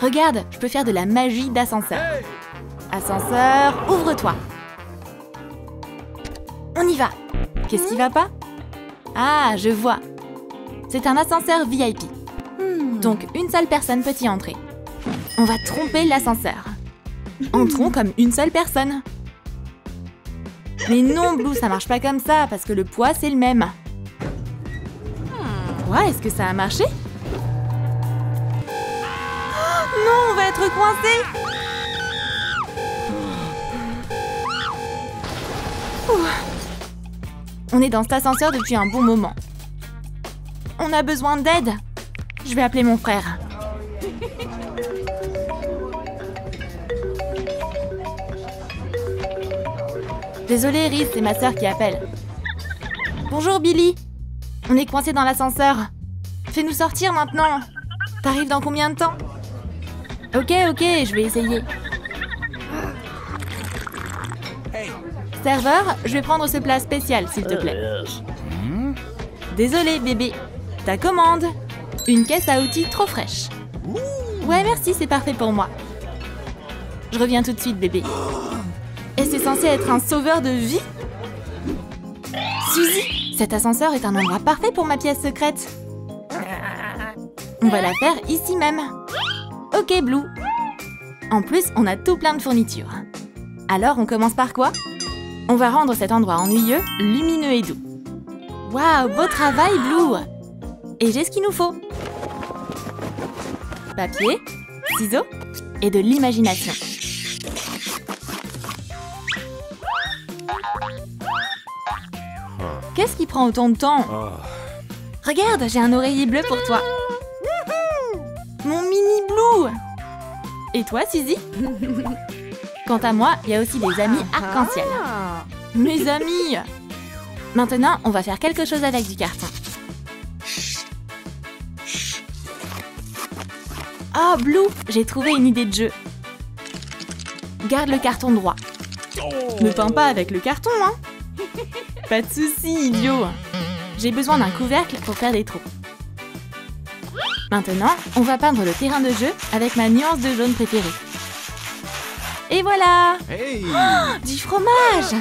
Regarde, je peux faire de la magie d'ascenseur. Ascenseur, ouvre-toi. On y va. Qu'est-ce qui va pas? Ah, je vois. C'est un ascenseur VIP. Donc, une seule personne peut y entrer. On va tromper l'ascenseur. Entrons comme une seule personne. Mais non, Blue, ça marche pas comme ça, parce que le poids, c'est le même. Ouais, est-ce que ça a marché? Oh, non, on va être coincé. On est dans cet ascenseur depuis un bon moment. On a besoin d'aide. Je vais appeler mon frère. Désolée, Reese, c'est ma sœur qui appelle. Bonjour, Billy. On est coincé dans l'ascenseur. Fais-nous sortir maintenant. T'arrives dans combien de temps? Ok, je vais essayer. Serveur, je vais prendre ce plat spécial, s'il te plaît. Désolé, bébé. Ta commande. Une caisse à outils trop fraîche. Ouais, merci, c'est parfait pour moi. Je reviens tout de suite, bébé. Et c'est censé être un sauveur de vie? Suzy, cet ascenseur est un endroit parfait pour ma pièce secrète. On va la faire ici même. Ok, Blue. En plus, on a tout plein de fournitures. Alors, on commence par quoi? On va rendre cet endroit ennuyeux, lumineux et doux. Waouh, beau travail, Blue! Et j'ai ce qu'il nous faut. Papier, ciseaux et de l'imagination. Qu'est-ce qui prend autant de temps? Regarde, j'ai un oreiller bleu pour toi. Mon mini Blue! Et toi, Suzy? Quant à moi, il y a aussi des amis arc-en-ciel. Mes amis! Maintenant, on va faire quelque chose avec du carton. Oh, Blue, j'ai trouvé une idée de jeu. Garde le carton droit. Ne peins pas avec le carton, hein? Pas de soucis, idiot. J'ai besoin d'un couvercle pour faire des trous. Maintenant, on va peindre le terrain de jeu avec ma nuance de jaune préférée. Et voilà! Hey! Oh, du fromage!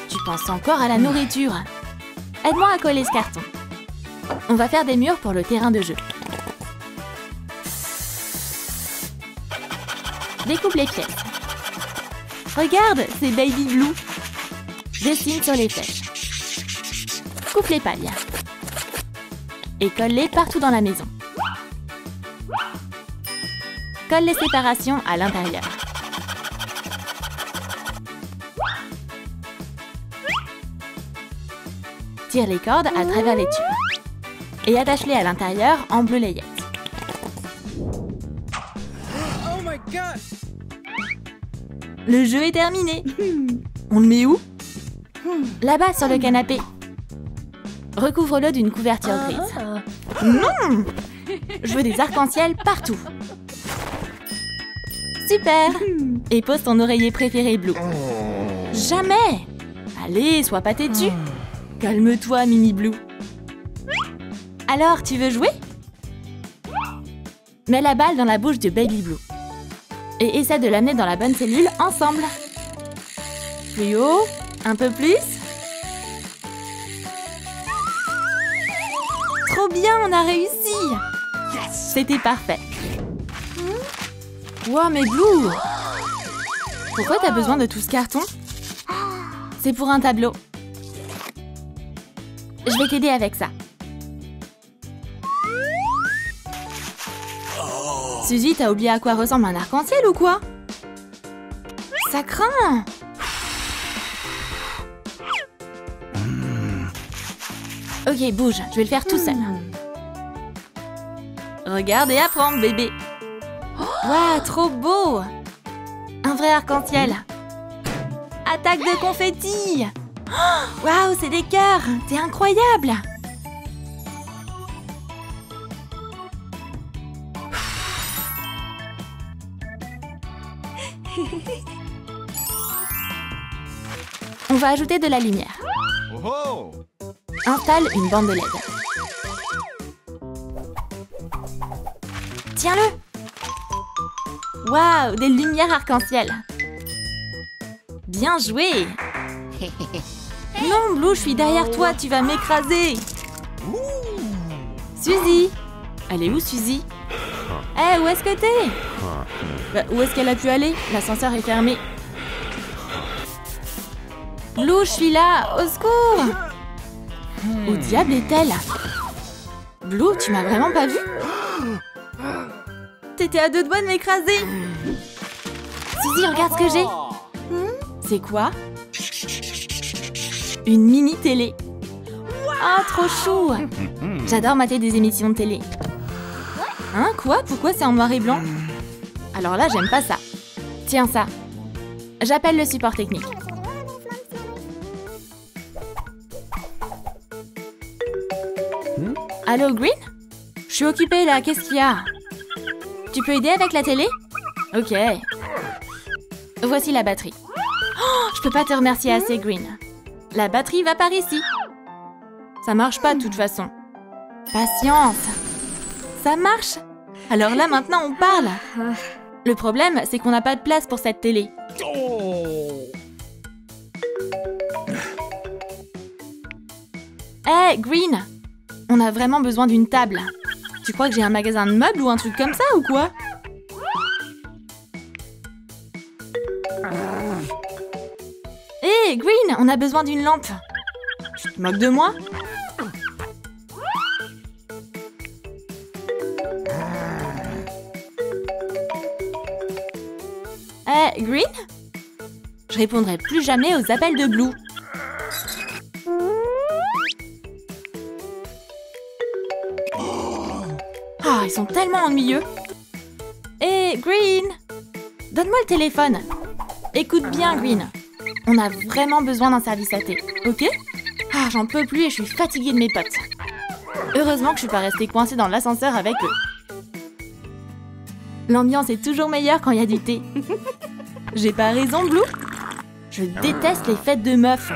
Tu penses encore à la nourriture. Aide-moi à coller ce carton. On va faire des murs pour le terrain de jeu. Découpe les pièces. Regarde, c'est Baby Blue. Dessine sur les flèches. Coupe les pailles. Et colle-les partout dans la maison. Colle les séparations à l'intérieur. Tire les cordes à travers les tubes. Et attache-les à l'intérieur en bleu layette. Oh my God! Le jeu est terminé. On le met où? Là-bas, sur le canapé. Recouvre-le d'une couverture grise. Non! Je veux des arcs-en-ciel partout. Super! Et pose ton oreiller préféré, Blue. Jamais! Allez, sois pas têtu. Calme-toi, Mini Blue. Alors, tu veux jouer? Mets la balle dans la bouche de Baby Blue. Et essaie de l'amener dans la bonne cellule ensemble. Plus haut, un peu plus. Trop bien, on a réussi! C'était parfait. Wow, mais Blue! Pourquoi t'as besoin de tout ce carton? C'est pour un tableau. Je vais t'aider avec ça. Suzy, t'as oublié à quoi ressemble un arc-en-ciel ou quoi? Ça craint! Ok, bouge, je vais le faire tout seul. Regarde et apprends, bébé. Waouh, trop beau! Un vrai arc-en-ciel. Attaque de confetti! Waouh, c'est des cœurs! C'est incroyable! On va ajouter de la lumière. Oh! Installe une bande de LED. Tiens-le! Waouh, des lumières arc-en-ciel. Bien joué. Non, Blue, je suis derrière toi, tu vas m'écraser. Suzy. Elle est où, Suzy? Eh, où est-ce que t'es? Bah, où est-ce qu'elle a pu aller? L'ascenseur est fermé. Blue, je suis là. Au secours. Où diable est-elle? Blue, tu m'as vraiment pas vue? T'étais à deux doigts de m'écraser. Suzy, regarde ce que j'ai. C'est quoi? Une mini-télé. Ah, trop chou. J'adore mater des émissions de télé. Hein, quoi? Pourquoi c'est en noir et blanc? Alors là, j'aime pas ça. Tiens ça. J'appelle le support technique. Allô, Green? Je suis occupée là, qu'est-ce qu'il y a? Tu peux aider avec la télé? Ok. Voici la batterie. Oh, je peux pas te remercier assez, Green. La batterie va par ici. Ça marche pas de toute façon. Patience. Ça marche. Alors là, maintenant, on parle. Le problème, c'est qu'on n'a pas de place pour cette télé. Hey, Green! On a vraiment besoin d'une table. Tu crois que j'ai un magasin de meubles ou un truc comme ça ou quoi? Hey, Green! On a besoin d'une lampe. Tu te moques de moi? Hey, Green? Je répondrai plus jamais aux appels de Blue. Ah, ils sont tellement ennuyeux. Hé, Green! Donne-moi le téléphone. Écoute bien, Green. On a vraiment besoin d'un service à thé, ok? Ah, j'en peux plus et je suis fatiguée de mes potes. Heureusement que je suis pas restée coincée dans l'ascenseur avec eux. L'ambiance est toujours meilleure quand il y a du thé. J'ai pas raison, Blue? Je déteste les fêtes de meufs.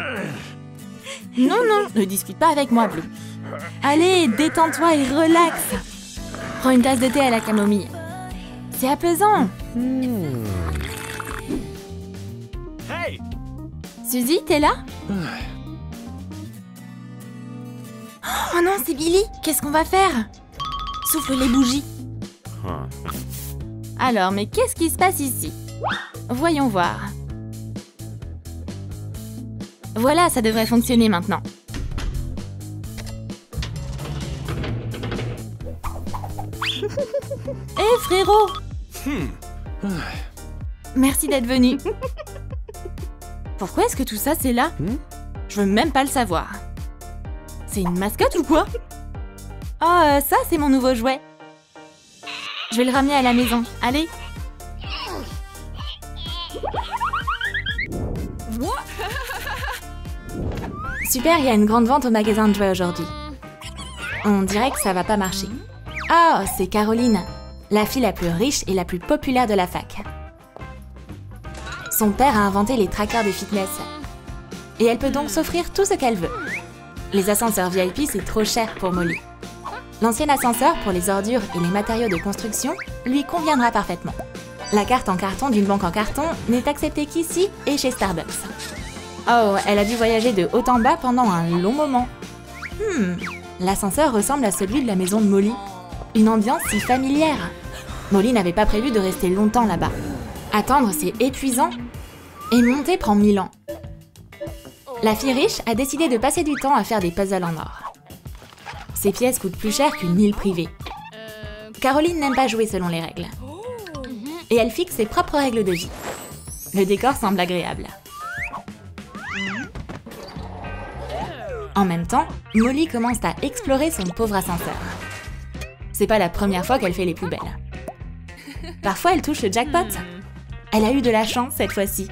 Non, non, ne discute pas avec moi, Blue. Allez, détends-toi et relax. Prends une tasse de thé à la camomille. C'est apaisant. Hey! Suzy, t'es là? Oh non, c'est Billy. Qu'est-ce qu'on va faire? Souffle les bougies. Alors, mais qu'est-ce qui se passe ici? Voyons voir. Voilà, ça devrait fonctionner maintenant. Hé, frérot! Merci d'être venu. Pourquoi est-ce que tout ça, c'est là? Je veux même pas le savoir. C'est une mascotte ou quoi? Oh, ça, c'est mon nouveau jouet. Je vais le ramener à la maison. Allez. Super, il y a une grande vente au magasin de jouets aujourd'hui. On dirait que ça va pas marcher. Oh, c'est Caroline, la fille la plus riche et la plus populaire de la fac. Son père a inventé les trackers de fitness. Et elle peut donc s'offrir tout ce qu'elle veut. Les ascenseurs VIP, c'est trop cher pour Molly. L'ancien ascenseur pour les ordures et les matériaux de construction lui conviendra parfaitement. La carte en carton d'une banque en carton n'est acceptée qu'ici et chez Starbucks. Oh, elle a dû voyager de haut en bas pendant un long moment. L'ascenseur ressemble à celui de la maison de Molly. Une ambiance si familière. Molly n'avait pas prévu de rester longtemps là-bas. Attendre, c'est épuisant. Et monter prend 1000 ans. La fille riche a décidé de passer du temps à faire des puzzles en or. Ces pièces coûtent plus cher qu'une île privée. Caroline n'aime pas jouer selon les règles. Et elle fixe ses propres règles de vie. Le décor semble agréable. En même temps, Molly commence à explorer son pauvre ascenseur. C'est pas la première fois qu'elle fait les poubelles. Parfois, elle touche le jackpot. Elle a eu de la chance cette fois-ci.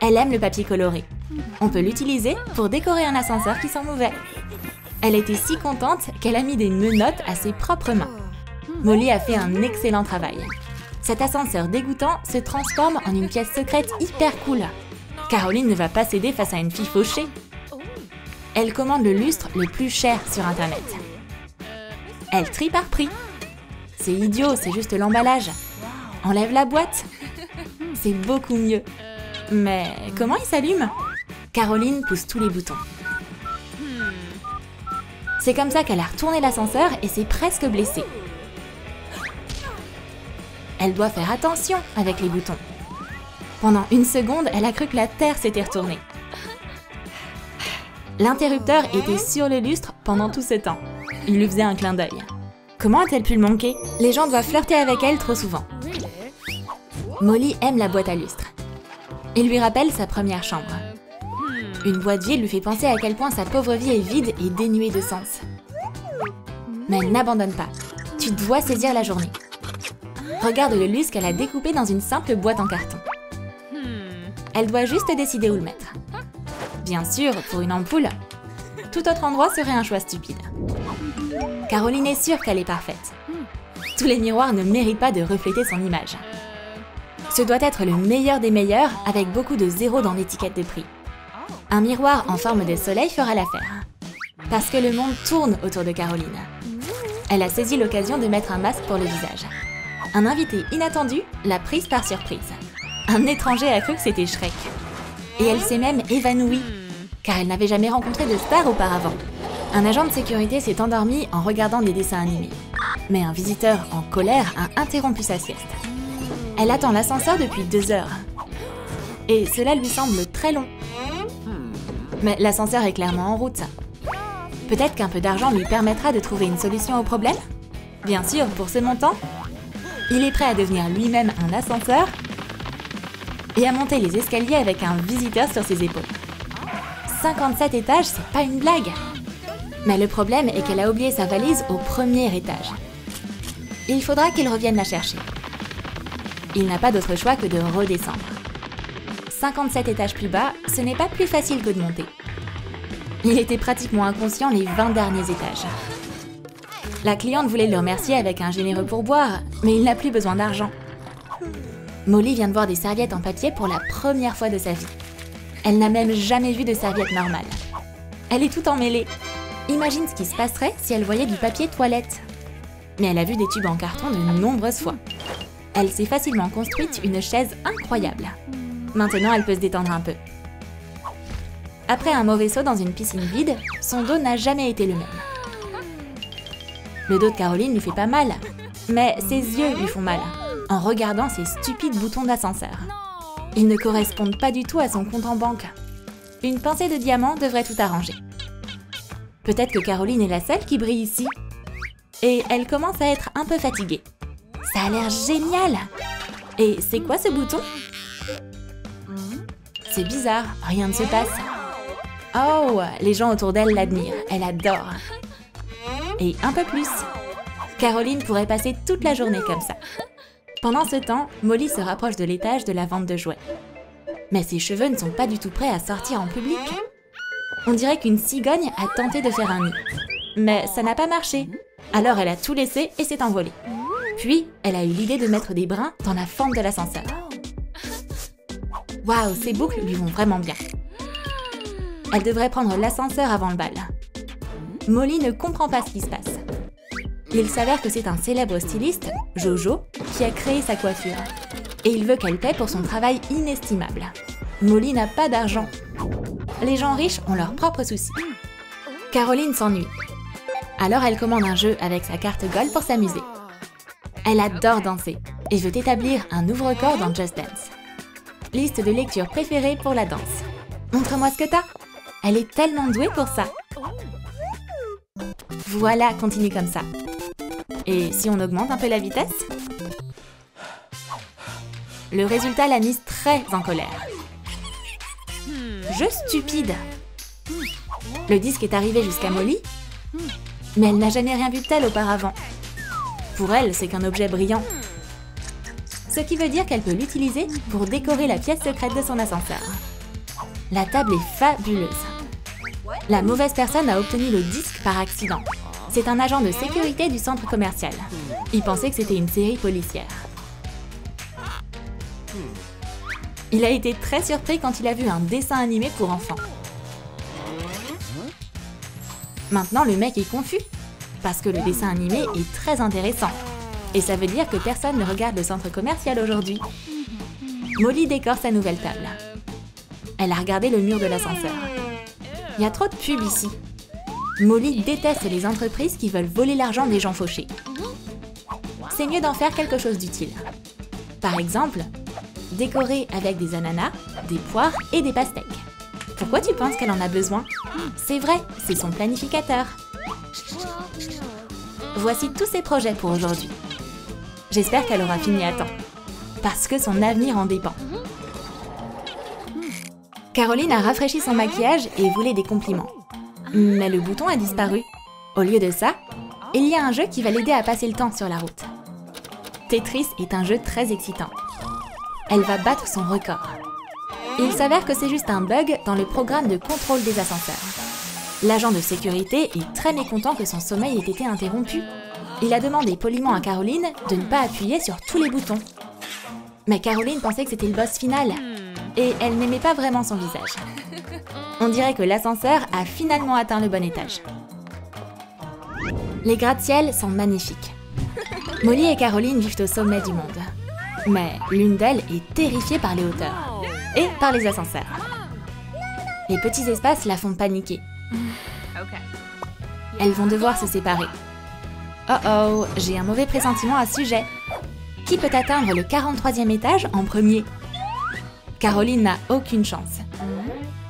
Elle aime le papier coloré. On peut l'utiliser pour décorer un ascenseur qui sent mauvais. Elle était si contente qu'elle a mis des menottes à ses propres mains. Molly a fait un excellent travail. Cet ascenseur dégoûtant se transforme en une pièce secrète hyper cool. Caroline ne va pas céder face à une fille fauchée. Elle commande le lustre le plus cher sur Internet. Elle trie par prix. C'est idiot, c'est juste l'emballage. enlève la boîte. C'est beaucoup mieux. Mais comment il s'allume? Caroline pousse tous les boutons. C'est comme ça qu'elle a retourné l'ascenseur et s'est presque blessée. Elle doit faire attention avec les boutons. Pendant une seconde, elle a cru que la terre s'était retournée. L'interrupteur était sur le lustre pendant tout ce temps. Il lui faisait un clin d'œil. Comment a-t-elle pu le manquer? Les gens doivent flirter avec elle trop souvent. Molly aime la boîte à lustre. Il lui rappelle sa première chambre. Une boîte vide lui fait penser à quel point sa pauvre vie est vide et dénuée de sens. Mais elle n'abandonne pas. Tu dois saisir la journée. Regarde le lustre qu'elle a découpé dans une simple boîte en carton. Elle doit juste décider où le mettre. Bien sûr, pour une ampoule, tout autre endroit serait un choix stupide. Caroline est sûre qu'elle est parfaite. Tous les miroirs ne méritent pas de refléter son image. Ce doit être le meilleur des meilleurs avec beaucoup de zéros dans l'étiquette de prix. Un miroir en forme de soleil fera l'affaire. Parce que le monde tourne autour de Caroline. Elle a saisi l'occasion de mettre un masque pour le visage. Un invité inattendu l'a prise par surprise. Un étranger a cru que c'était Shrek. Et elle s'est même évanouie, car elle n'avait jamais rencontré de star auparavant. Un agent de sécurité s'est endormi en regardant des dessins animés. Mais un visiteur en colère a interrompu sa sieste. Elle attend l'ascenseur depuis 2 heures. Et cela lui semble très long. Mais l'ascenseur est clairement en route. Peut-être qu'un peu d'argent lui permettra de trouver une solution au problème? Bien sûr, pour ce montant, il est prêt à devenir lui-même un ascenseur et à monter les escaliers avec un visiteur sur ses épaules. 57 étages, c'est pas une blague! Mais le problème est qu'elle a oublié sa valise au premier étage. Il faudra qu'il revienne la chercher. Il n'a pas d'autre choix que de redescendre. 57 étages plus bas, ce n'est pas plus facile que de monter. Il était pratiquement inconscient les 20 derniers étages. La cliente voulait le remercier avec un généreux pourboire, mais il n'a plus besoin d'argent. Molly vient de voir des serviettes en papier pour la première fois de sa vie. Elle n'a même jamais vu de serviette normale. Elle est tout emmêlée. Imagine ce qui se passerait si elle voyait du papier toilette. Mais elle a vu des tubes en carton de nombreuses fois. Elle s'est facilement construite une chaise incroyable. Maintenant, elle peut se détendre un peu. Après un mauvais saut dans une piscine vide, son dos n'a jamais été le même. Le dos de Caroline lui fait pas mal, mais ses yeux lui font mal, en regardant ces stupides boutons d'ascenseur. Ils ne correspondent pas du tout à son compte en banque. Une pincée de diamant devrait tout arranger. Peut-être que Caroline est la seule qui brille ici. Et elle commence à être un peu fatiguée. Ça a l'air génial! Et c'est quoi ce bouton? C'est bizarre, rien ne se passe. Oh, les gens autour d'elle l'admirent, elle adore. Et un peu plus. Caroline pourrait passer toute la journée comme ça. Pendant ce temps, Molly se rapproche de l'étage de la vente de jouets. Mais ses cheveux ne sont pas du tout prêts à sortir en public. On dirait qu'une cigogne a tenté de faire un nid. Mais ça n'a pas marché. Alors elle a tout laissé et s'est envolée. Puis, elle a eu l'idée de mettre des brins dans la fente de l'ascenseur. Waouh, ces boucles lui vont vraiment bien. Elle devrait prendre l'ascenseur avant le bal. Molly ne comprend pas ce qui se passe. Il s'avère que c'est un célèbre styliste, Jojo, qui a créé sa coiffure. Et il veut qu'elle paie pour son travail inestimable. Molly n'a pas d'argent. Les gens riches ont leurs propres soucis. Caroline s'ennuie. Alors elle commande un jeu avec sa carte Gold pour s'amuser. Elle adore danser et veut établir un nouveau record dans Just Dance. Liste de lecture préférée pour la danse. Montre-moi ce que t'as. Elle est tellement douée pour ça. Voilà, continue comme ça. Et si on augmente un peu la vitesse? Le résultat l'a mise très en colère. Jeu stupide! Le disque est arrivé jusqu'à Molly, mais elle n'a jamais rien vu de tel auparavant. Pour elle, c'est qu'un objet brillant. Ce qui veut dire qu'elle peut l'utiliser pour décorer la pièce secrète de son ascenseur. La table est fabuleuse. La mauvaise personne a obtenu le disque par accident. C'est un agent de sécurité du centre commercial. Il pensait que c'était une série policière. Il a été très surpris quand il a vu un dessin animé pour enfants. Maintenant, le mec est confus, parce que le dessin animé est très intéressant. Et ça veut dire que personne ne regarde le centre commercial aujourd'hui. Molly décore sa nouvelle table. Elle a regardé le mur de l'ascenseur. Il y a trop de pubs ici. Molly déteste les entreprises qui veulent voler l'argent des gens fauchés. C'est mieux d'en faire quelque chose d'utile. Par exemple, décorer avec des ananas, des poires et des pastèques. Pourquoi tu penses qu'elle en a besoin? C'est vrai, c'est son planificateur. Voici tous ses projets pour aujourd'hui. J'espère qu'elle aura fini à temps. Parce que son avenir en dépend. Caroline a rafraîchi son maquillage et voulait des compliments. Mais le bouton a disparu. Au lieu de ça, il y a un jeu qui va l'aider à passer le temps sur la route. Tetris est un jeu très excitant. Elle va battre son record. Il s'avère que c'est juste un bug dans le programme de contrôle des ascenseurs. L'agent de sécurité est très mécontent que son sommeil ait été interrompu. Il a demandé poliment à Caroline de ne pas appuyer sur tous les boutons. Mais Caroline pensait que c'était le boss final, et elle n'aimait pas vraiment son visage. On dirait que l'ascenseur a finalement atteint le bon étage. Les gratte-ciel sont magnifiques. Molly et Caroline vivent au sommet du monde. Mais l'une d'elles est terrifiée par les hauteurs, et par les ascenseurs. Les petits espaces la font paniquer. Elles vont devoir se séparer. Oh oh, j'ai un mauvais pressentiment à ce sujet. Qui peut atteindre le 43e étage en premier? Caroline n'a aucune chance.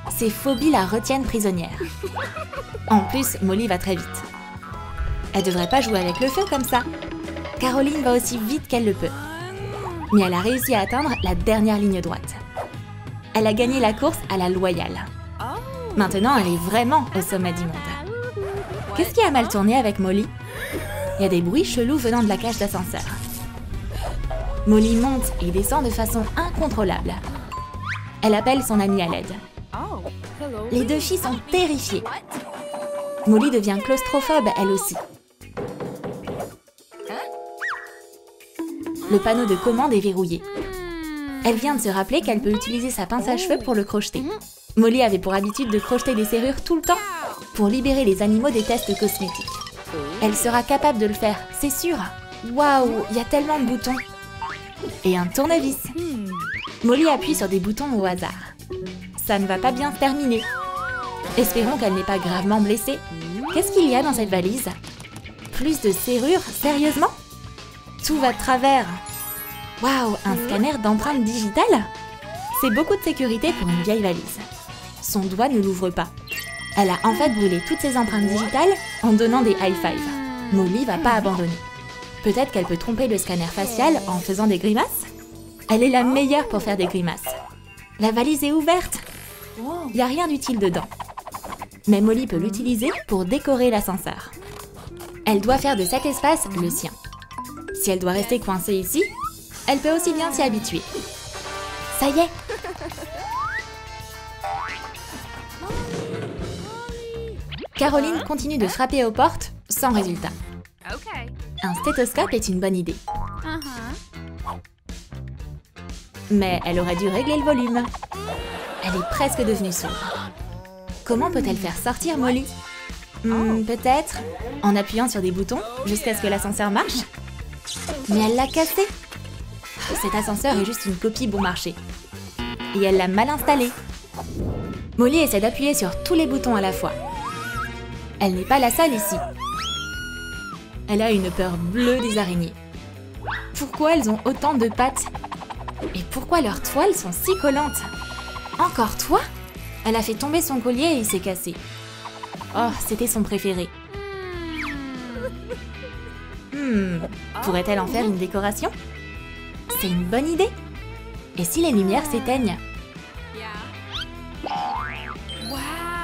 Ses phobies la retiennent prisonnière. En plus, Molly va très vite. Elle devrait pas jouer avec le feu comme ça. Caroline va aussi vite qu'elle le peut. Mais elle a réussi à atteindre la dernière ligne droite. Elle a gagné la course à la loyale. Maintenant, elle est vraiment au sommet du monde. Qu'est-ce qui a mal tourné avec Molly? Il y a des bruits chelous venant de la cage d'ascenseur. Molly monte et descend de façon incontrôlable. Elle appelle son amie à l'aide. Les deux filles sont terrifiées. Molly devient claustrophobe, elle aussi. Le panneau de commande est verrouillé. Elle vient de se rappeler qu'elle peut utiliser sa pince à cheveux pour le crocheter. Molly avait pour habitude de crocheter des serrures tout le temps pour libérer les animaux des tests cosmétiques. Elle sera capable de le faire, c'est sûr. Waouh, il y a tellement de boutons. Et un tournevis. Molly appuie sur des boutons au hasard. Ça ne va pas bien se terminer. Espérons qu'elle n'est pas gravement blessée. Qu'est-ce qu'il y a dans cette valise? Plus de serrures? Sérieusement? Tout va de travers. Waouh, un scanner d'empreintes digitales? C'est beaucoup de sécurité pour une vieille valise. Son doigt ne l'ouvre pas. Elle a en fait brûlé toutes ses empreintes digitales en donnant des high-fives. Molly va pas abandonner. Peut-être qu'elle peut tromper le scanner facial en faisant des grimaces? Elle est la meilleure pour faire des grimaces. La valise est ouverte. Il n'y a rien d'utile dedans. Mais Molly peut l'utiliser pour décorer l'ascenseur. Elle doit faire de cet espace le sien. Si elle doit rester coincée ici, elle peut aussi bien s'y habituer. Ça y est! Caroline continue de frapper aux portes, sans résultat. Un stéthoscope est une bonne idée. Mais elle aurait dû régler le volume. Elle est presque devenue sourde. Comment peut-elle faire sortir Molly? Peut-être en appuyant sur des boutons jusqu'à ce que l'ascenseur marche? Mais elle l'a cassé. Cet ascenseur est juste une copie bon marché. Et elle l'a mal installé. Molly essaie d'appuyer sur tous les boutons à la fois. Elle n'est pas la seule ici. Elle a une peur bleue des araignées. Pourquoi elles ont autant de pattes? Et pourquoi leurs toiles sont si collantes? Encore toi? Elle a fait tomber son collier et il s'est cassé. Oh, c'était son préféré. Pourrait-elle en faire une décoration? C'est une bonne idée. Et si les lumières s'éteignent?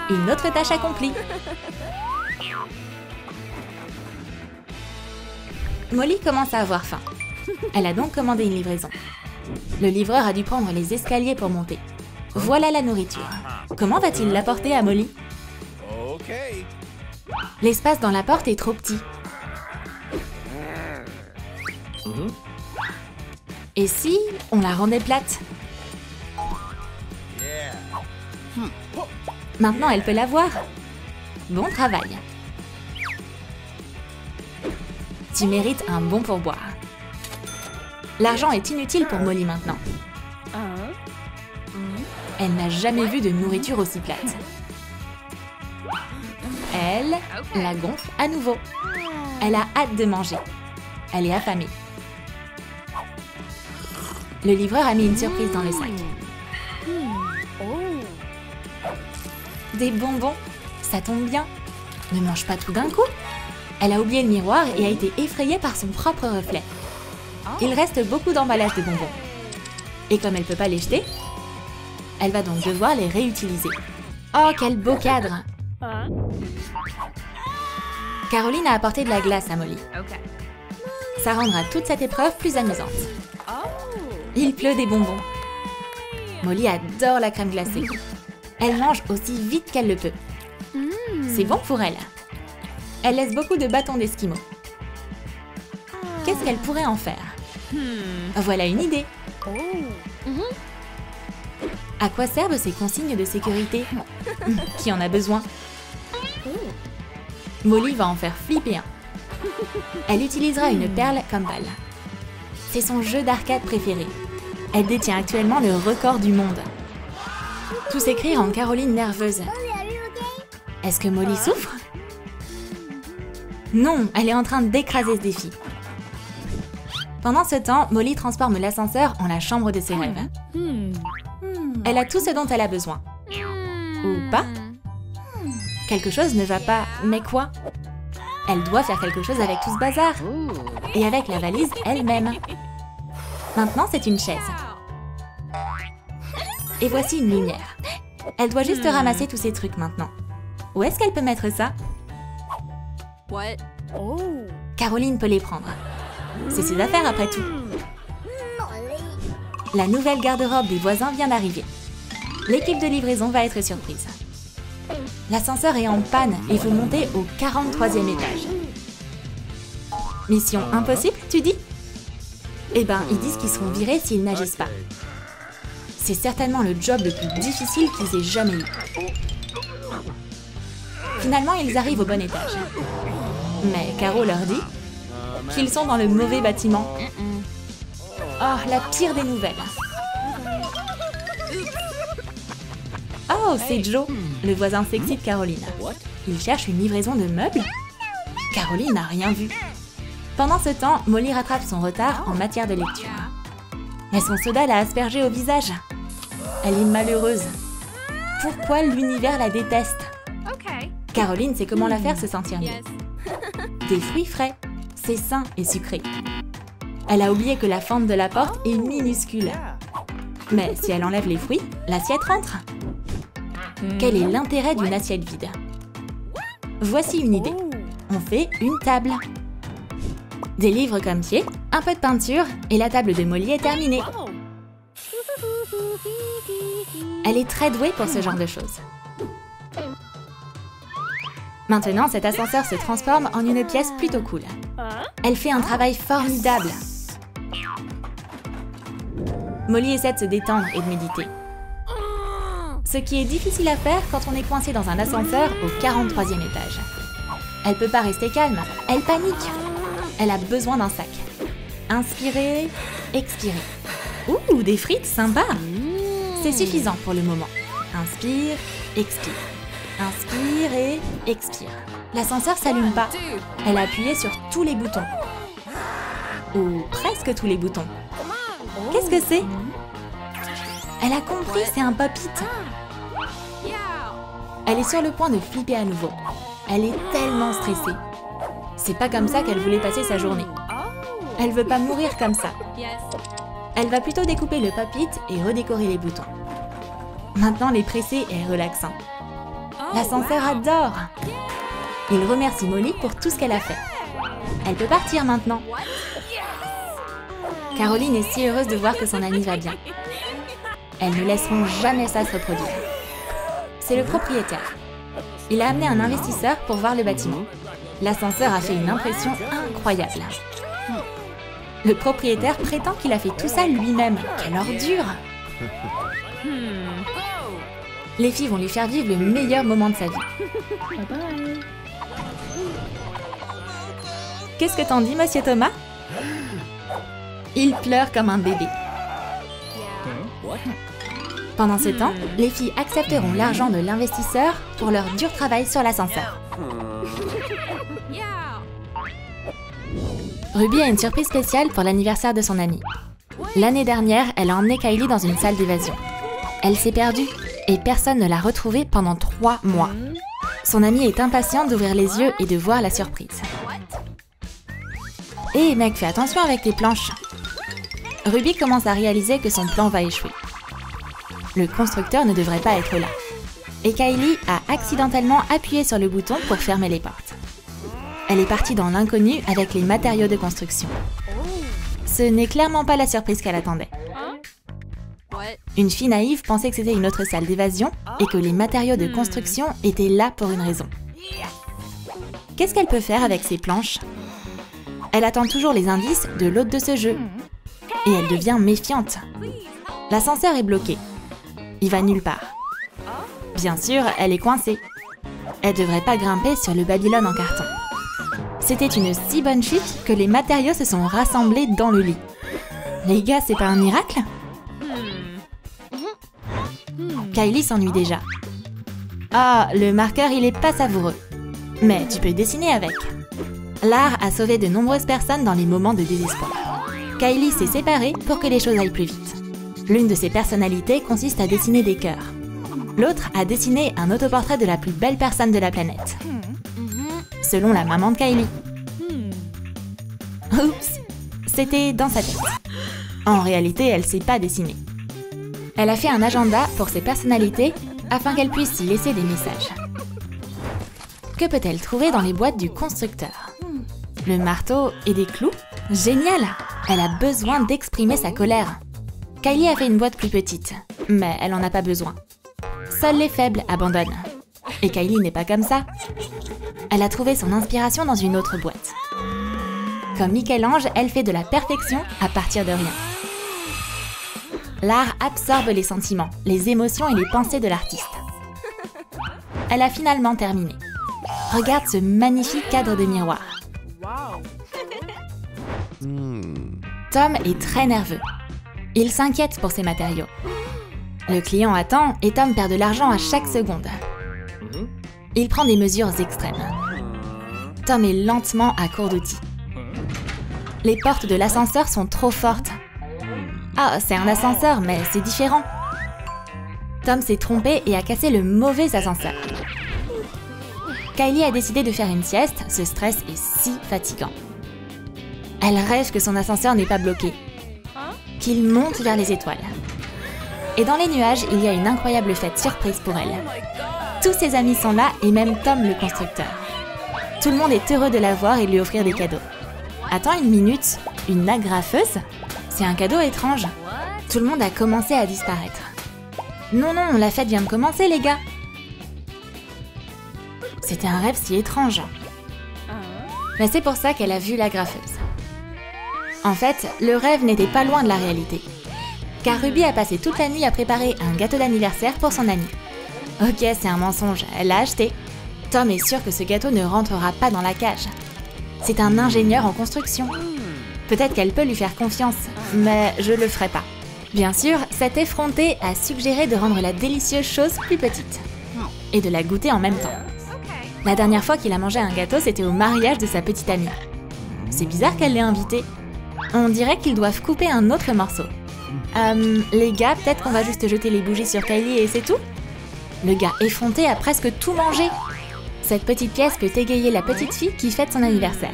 Une autre tâche accomplie. Molly commence à avoir faim. Elle a donc commandé une livraison. Le livreur a dû prendre les escaliers pour monter. Voilà la nourriture. Comment va-t-il l'apporter à Molly? L'espace dans la porte est trop petit. Et si on la rendait plate? Maintenant, elle peut la voir. Bon travail. Tu mérites un bon pourboire. L'argent est inutile pour Molly maintenant. Elle n'a jamais vu de nourriture aussi plate. Elle la gonfle à nouveau. Elle a hâte de manger. Elle est affamée. Le livreur a mis une surprise dans le sac. Des bonbons, ça tombe bien. Ne mange pas tout d'un coup. Elle a oublié le miroir et a été effrayée par son propre reflet. Il reste beaucoup d'emballages de bonbons. Et comme elle ne peut pas les jeter, elle va donc devoir les réutiliser. Oh, quel beau cadre! Caroline a apporté de la glace à Molly. Ça rendra toute cette épreuve plus amusante. Il pleut des bonbons. Molly adore la crème glacée. Elle mange aussi vite qu'elle le peut. C'est bon pour elle. Elle laisse beaucoup de bâtons d'esquimaux. Qu'est-ce qu'elle pourrait en faire? Voilà une idée. À quoi servent ces consignes de sécurité? Qui en a besoin? Molly va en faire flipper un. Elle utilisera une perle comme balle. C'est son jeu d'arcade préféré. Elle détient actuellement le record du monde. Tout s'écrit en Caroline nerveuse. Est-ce que Molly souffre? Non, elle est en train d'écraser ce défi. Pendant ce temps, Molly transforme l'ascenseur en la chambre de ses rêves. Elle a tout ce dont elle a besoin. Ou pas? Quelque chose ne va pas, mais quoi? Elle doit faire quelque chose avec tout ce bazar. Et avec la valise elle-même. Maintenant, c'est une chaise. Et voici une lumière. Elle doit juste ramasser tous ces trucs maintenant. Où est-ce qu'elle peut mettre ça? Caroline peut les prendre. C'est ses affaires après tout. La nouvelle garde-robe des voisins vient d'arriver. L'équipe de livraison va être surprise. L'ascenseur est en panne et faut monter au 43e étage. Mission impossible, tu dis? Eh ben, ils disent qu'ils seront virés s'ils n'agissent pas. C'est certainement le job le plus difficile qu'ils aient jamais eu. Finalement, ils arrivent au bon étage. Mais Caro leur dit qu'ils sont dans le mauvais bâtiment. Oh, la pire des nouvelles. Oh, c'est Joe, le voisin sexy de Caroline. Il cherche une livraison de meubles? Caroline n'a rien vu. Pendant ce temps, Molly rattrape son retard en matière de lecture. Mais son soda l'a aspergée au visage. Elle est malheureuse. Pourquoi l'univers la déteste? Caroline sait comment la faire se sentir mieux. Des fruits frais, c'est sain et sucré. Elle a oublié que la fente de la porte est minuscule. Mais si elle enlève les fruits, l'assiette rentre. Quel est l'intérêt d'une assiette vide? Voici une idée. On fait une table. Des livres comme pied, un peu de peinture et la table de Molly est terminée. Elle est très douée pour ce genre de choses. Maintenant, cet ascenseur se transforme en une pièce plutôt cool. Elle fait un travail formidable. Molly essaie de se détendre et de méditer. Ce qui est difficile à faire quand on est coincé dans un ascenseur au 43e étage. Elle peut pas rester calme, elle panique. Elle a besoin d'un sac. Inspirer, expirer. Ouh, des frites sympas. C'est suffisant pour le moment. Inspire, expire. Inspire et expire. L'ascenseur s'allume pas. Elle a appuyé sur tous les boutons. Ou presque tous les boutons. Qu'est-ce que c'est? Elle a compris, c'est un pop-it. Elle est sur le point de flipper à nouveau. Elle est tellement stressée. C'est pas comme ça qu'elle voulait passer sa journée. Elle veut pas mourir comme ça. Elle va plutôt découper le pop-it et redécorer les boutons. Maintenant, les presser est relaxant. L'ascenseur adore. Il remercie Molly pour tout ce qu'elle a fait. Elle peut partir maintenant. Caroline est si heureuse de voir que son amie va bien. Elles ne laisseront jamais ça se reproduire. C'est le propriétaire. Il a amené un investisseur pour voir le bâtiment. L'ascenseur a fait une impression incroyable. Le propriétaire prétend qu'il a fait tout ça lui-même. Quelle ordure! Les filles vont lui faire vivre le meilleur moment de sa vie. Bye bye. Qu'est-ce que t'en dis, monsieur Thomas? Il pleure comme un bébé. Pendant ce temps, les filles accepteront l'argent de l'investisseur pour leur dur travail sur l'ascenseur. Ruby a une surprise spéciale pour l'anniversaire de son amie. L'année dernière, elle a emmené Kylie dans une salle d'évasion. Elle s'est perdue et personne ne l'a retrouvée pendant 3 mois. Son amie est impatiente d'ouvrir les yeux et de voir la surprise. Hé mec, fais attention avec tes planches. Ruby commence à réaliser que son plan va échouer. Le constructeur ne devrait pas être là. Et Kylie a accidentellement appuyé sur le bouton pour fermer les portes. Elle est partie dans l'inconnu avec les matériaux de construction. Ce n'est clairement pas la surprise qu'elle attendait. Une fille naïve pensait que c'était une autre salle d'évasion et que les matériaux de construction étaient là pour une raison. Qu'est-ce qu'elle peut faire avec ces planches? Elle attend toujours les indices de l'hôte de ce jeu. Et elle devient méfiante. L'ascenseur est bloqué. Il va nulle part. Bien sûr, elle est coincée. Elle devrait pas grimper sur le Babylone en carton. C'était une si bonne chute que les matériaux se sont rassemblés dans le lit. Les gars, c'est pas un miracle? Kylie s'ennuie déjà. Ah, le marqueur, il est pas savoureux. Mais tu peux dessiner avec. L'art a sauvé de nombreuses personnes dans les moments de désespoir. Kylie s'est séparée pour que les choses aillent plus vite. L'une de ses personnalités consiste à dessiner des cœurs. L'autre a dessiné un autoportrait de la plus belle personne de la planète. Selon la maman de Kylie. Oups, c'était dans sa tête. En réalité, elle sait pas dessiner. Elle a fait un agenda pour ses personnalités afin qu'elle puisse y laisser des messages. Que peut-elle trouver dans les boîtes du constructeur? Le marteau et des clous? Génial! Elle a besoin d'exprimer sa colère. Kylie a fait une boîte plus petite, mais elle en a pas besoin. Seuls les faibles abandonnent. Et Kylie n'est pas comme ça. Elle a trouvé son inspiration dans une autre boîte. Comme Michel-Ange, elle fait de la perfection à partir de rien. L'art absorbe les sentiments, les émotions et les pensées de l'artiste. Elle a finalement terminé. Regarde ce magnifique cadre de miroir. Tom est très nerveux. Il s'inquiète pour ses matériaux. Le client attend et Tom perd de l'argent à chaque seconde. Il prend des mesures extrêmes. Tom est lentement à court d'outils. Les portes de l'ascenseur sont trop fortes. Ah, c'est un ascenseur, mais c'est différent. Tom s'est trompé et a cassé le mauvais ascenseur. Kylie a décidé de faire une sieste, ce stress est si fatigant. Elle rêve que son ascenseur n'est pas bloqué, qu'il monte vers les étoiles. Et dans les nuages, il y a une incroyable fête surprise pour elle. Tous ses amis sont là et même Tom le constructeur. Tout le monde est heureux de la voir et de lui offrir des cadeaux. Attends une minute, une agrafeuse? C'est un cadeau étrange. Tout le monde a commencé à disparaître. Non, non, la fête vient de commencer, les gars. C'était un rêve si étrange. Mais c'est pour ça qu'elle a vu l'agrafeuse. En fait, le rêve n'était pas loin de la réalité. Car Ruby a passé toute la nuit à préparer un gâteau d'anniversaire pour son amie. Ok, c'est un mensonge, elle l'a acheté. Tom est sûr que ce gâteau ne rentrera pas dans la cage. C'est un ingénieur en construction. Peut-être qu'elle peut lui faire confiance, mais je le ferai pas. Bien sûr, cet effronté a suggéré de rendre la délicieuse chose plus petite. Et de la goûter en même temps. La dernière fois qu'il a mangé un gâteau, c'était au mariage de sa petite amie. C'est bizarre qu'elle l'ait invité. On dirait qu'ils doivent couper un autre morceau. Les gars, peut-être qu'on va juste jeter les bougies sur Kylie et c'est tout? Le gars effronté a presque tout mangé. Cette petite pièce peut égayer la petite fille qui fête son anniversaire.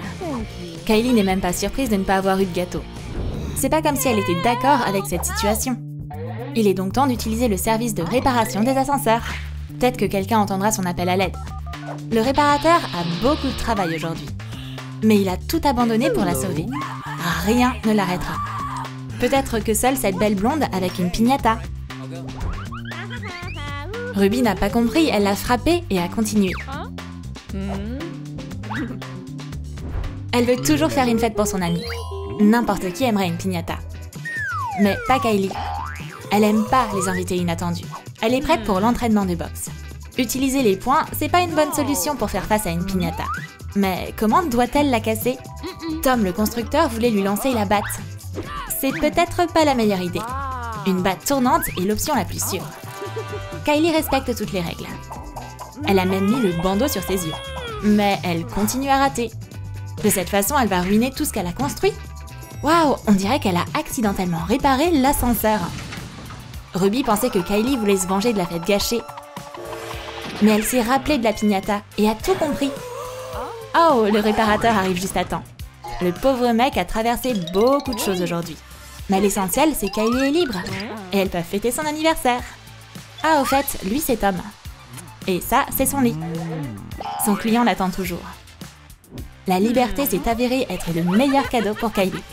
Kylie n'est même pas surprise de ne pas avoir eu de gâteau. C'est pas comme si elle était d'accord avec cette situation. Il est donc temps d'utiliser le service de réparation des ascenseurs. Peut-être que quelqu'un entendra son appel à l'aide. Le réparateur a beaucoup de travail aujourd'hui. Mais il a tout abandonné pour la sauver. Rien ne l'arrêtera. Peut-être que seule cette belle blonde avec une piñata. Ruby n'a pas compris, elle l'a frappée et a continué. Elle veut toujours faire une fête pour son amie. N'importe qui aimerait une piñata. Mais pas Kylie. Elle aime pas les invités inattendus. Elle est prête pour l'entraînement de boxe. Utiliser les poings, c'est pas une bonne solution pour faire face à une piñata. Mais comment doit-elle la casser? Tom, le constructeur, voulait lui lancer la batte. c'est peut-être pas la meilleure idée. Une batte tournante est l'option la plus sûre. Kylie respecte toutes les règles. Elle a même mis le bandeau sur ses yeux. Mais elle continue à rater. De cette façon, elle va ruiner tout ce qu'elle a construit. Waouh, on dirait qu'elle a accidentellement réparé l'ascenseur. Ruby pensait que Kylie voulait se venger de la fête gâchée. Mais elle s'est rappelée de la piñata et a tout compris. Oh, le réparateur arrive juste à temps. Le pauvre mec a traversé beaucoup de choses aujourd'hui. Mais l'essentiel, c'est Kylie est libre. Et elle peut fêter son anniversaire. Ah, au fait, lui, c'est Tom. Et ça, c'est son lit. Son client l'attend toujours. La liberté s'est avérée être le meilleur cadeau pour Kylie.